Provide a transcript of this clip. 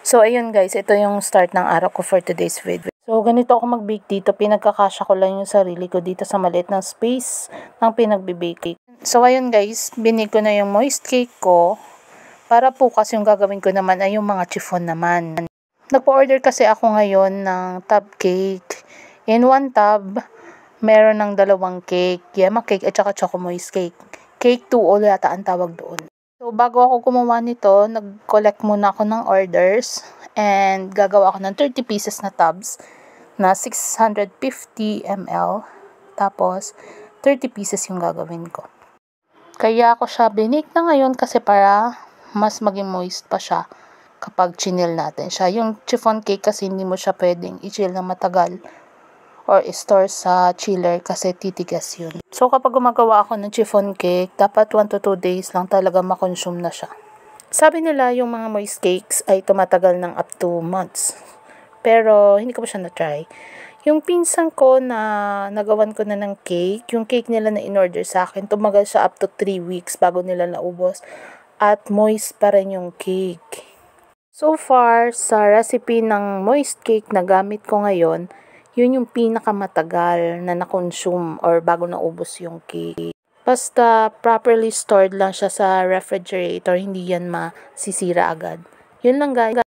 So, ayun guys, ito yung start ng araw ko for today's video. So, ganito ako mag-bake dito. Pinagkakasya ko lang yung sarili ko dito sa maliit ng space ng pinagbe-bake. So, ayun guys, binig ko na yung moist cake ko. Para bukas yung gagawin ko naman ay yung mga chiffon naman. Nagpo-order kasi ako ngayon ng tub cake. In one tub, meron ng 2 cake. Yema cake at saka choco moist cake. Cake 2 o yata ang tawag doon. So, bago ako gumawa nito, nag-collect muna ako ng orders and gagawa ako ng 30 pieces na tubs na 650 ml. Tapos, 30 pieces yung gagawin ko. Kaya ako siya binake na ngayon kasi para mas maging moist pa siya kapag chinil natin siya. Yung chiffon cake kasi hindi mo siya pwedeng i-chill na matagal or i-store sa chiller kasi titigas yun. So, kapag gumagawa ako ng chiffon cake, dapat 1 to 2 days lang talaga makonsume na siya. Sabi nila yung mga moist cakes ay tumatagal ng up to months. Pero, hindi ko pa siya na-try. Yung pinsan ko na nagawan ko na ng cake, yung cake nila na in-order sa akin, tumagal siya up to 3 weeks bago nila naubos. At moist pa rin yung cake. So far, sa recipe ng moist cake na gamit ko ngayon, yun yung pinakamatagal na na-consume or bago naubos yung cake. Basta properly stored lang siya sa refrigerator, hindi yan masisira agad. Yun lang guys.